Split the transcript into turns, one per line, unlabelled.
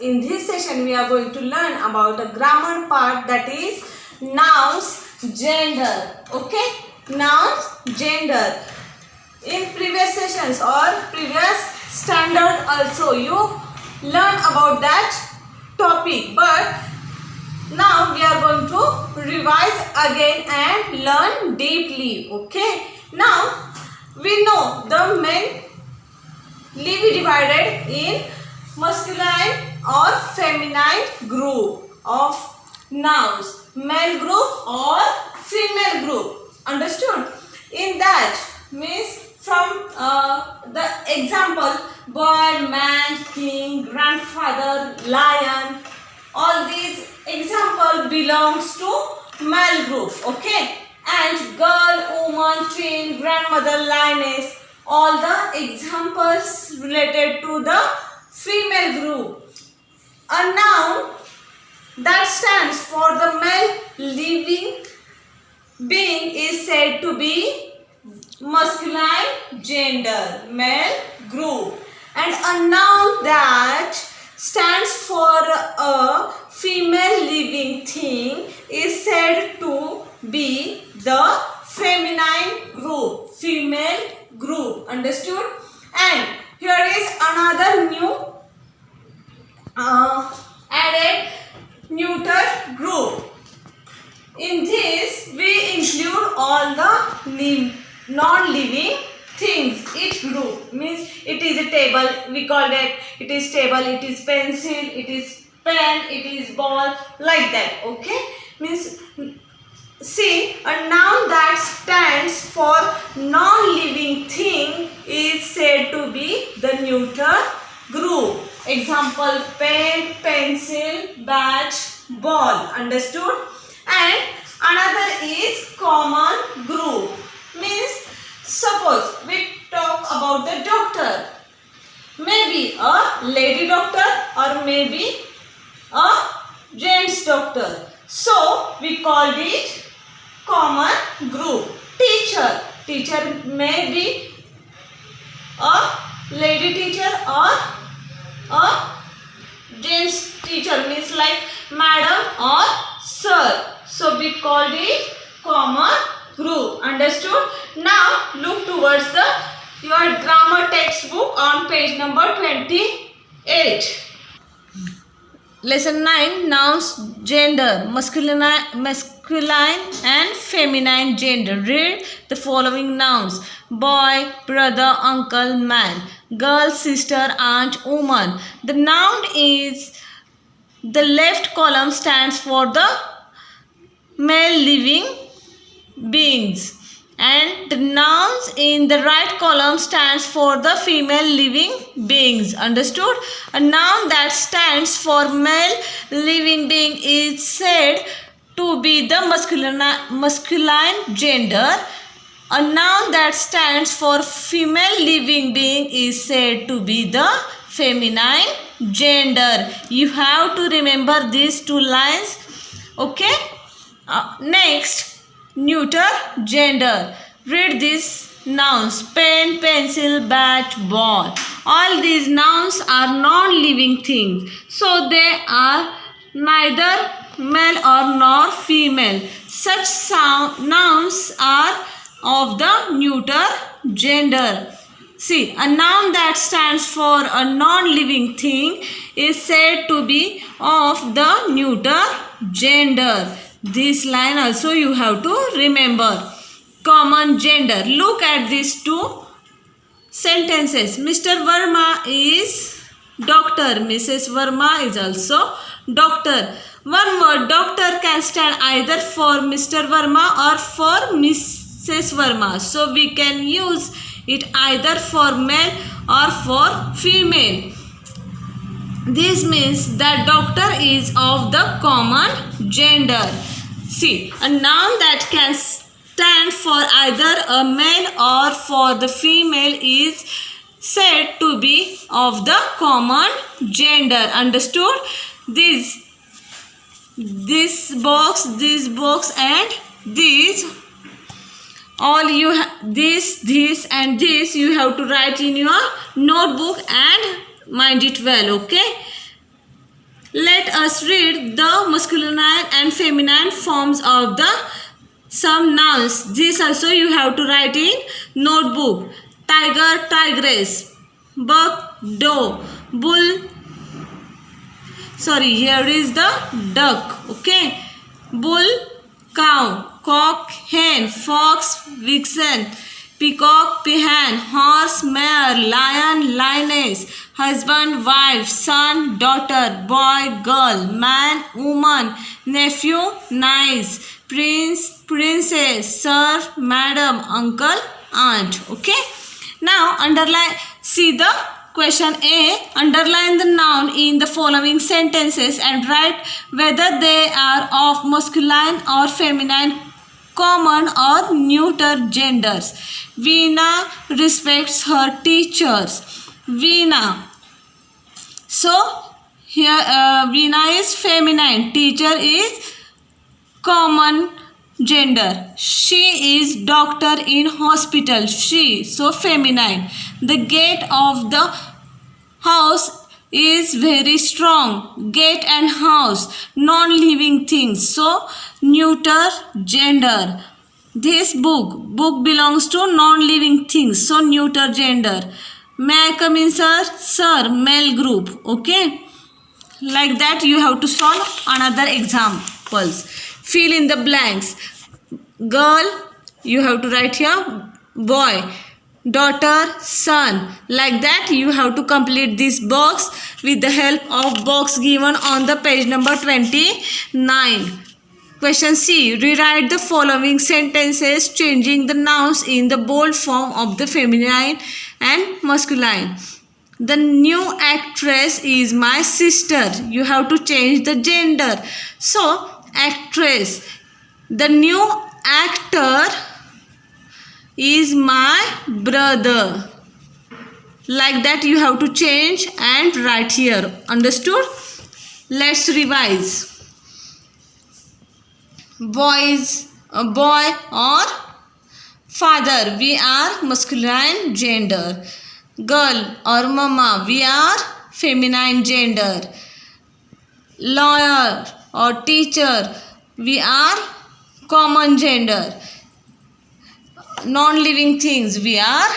In this session we are going to learn about a grammar part, that is nouns, gender. Okay, nouns, gender. In previous sessions or previous standard also you learn about that topic, but now we are going to revise again and learn deeply. Okay, now we know the men be divided in masculine or feminine group of nouns, male group or female group. Understood? In that means from the example boy, man, king, grandfather, lion, all these example belongs to male group. Okay, and girl, woman, twin, grandmother, lioness, all the examples related to the female group. A noun that stands for the male living being is said to be masculine gender, male group, and a noun that stands for a female living thing is said to be the feminine group, female group. Understood? And here is another new added neuter group. In this we include all the non-living things. Each group means it is a table, we call that it is table, it is pencil, it is pen, it is ball, like that. Okay, means see, a noun that stands for non-living thing is said to be the neuter group. Example, pen, pencil, bat, ball. Understood? And another is common group. Means suppose we talk about the doctor. Maybe a lady doctor or maybe a gents doctor. So we called it common group. Teacher. Teacher may be a lady teacher or a gents teacher, means like madam or sir. So we called it common group. Understood? Now look towards your grammar textbook on page number 28. Lesson 9, nouns, gender, masculine and feminine gender. Read the following nouns: boy, brother, uncle, man, girl, sister, aunt, woman. The noun is, the left column stands for the male living beings, and the nouns in the right column stands for the female living beings. Understood? A noun that stands for male living being is said to be the masculine gender. A noun that stands for female living being is said to be the feminine gender. You have to remember these two lines. Okay? Next, neuter gender. Read these nouns: pen, pencil, bat, ball. All these nouns are non-living things, so they are neither male or nor female. Such nouns are of the neuter gender. See, a noun that stands for a non-living thing is said to be of the neuter gender. This line also you have to remember. Common gender. Look at these two sentences. Mr. Verma is doctor. Mrs. Verma is also doctor. One word doctor can stand either for Mr. Verma or for Mrs. Verma. So we can use it either for male or for female. This means that doctor is of the common gender. See, a noun that can stand for either a male or for the female is said to be of the common gender. Understood? This box, and this, all you this and this you have to write in your notebook and mind it well. Okay? Let us read the masculine and feminine forms of the some nouns. This also you have to write in notebook. Tiger, tigress. Buck, doe. Bull. Sorry, here is the duck. Okay. Bull, cow. Cock, hen. Fox, vixen. Peacock, peahen. Horse, mare. Lion, lioness. Husband, wife. Son, daughter. Boy, girl. Man, woman. Nephew, niece. Prince, princess. Sir, madam. Uncle, aunt. Okay. Now underline. See the question A. Underline the noun in the following sentences and write whether they are of masculine or feminine, common or neuter genders. Veena respects her teachers. Veena. So here Veena is feminine. Teacher is common gender. She is doctor in hospital. She, so feminine. The gate of the house is very strong. Gate and house, non-living things, so neuter gender. This book belongs to non-living things, so neuter gender. May I come in, sir? Sir, male group. Okay, like that you have to solve another examples. Fill in the blanks. Girl, you have to write here. Boy, daughter, son. Like that you have to complete this box with the help of box given on the page number 29. Question C. Rewrite the following sentences changing the nouns in the bold form of the feminine and masculine. The new actress is my sister. You have to change the gender. So, actress. The new actor is my brother. Like that you have to change and write here. Understood? Let's revise. Boys, boy or father, we are masculine gender. Girl or mama, we are feminine gender. Lawyer or teacher, we are common gender. Non-living things, we are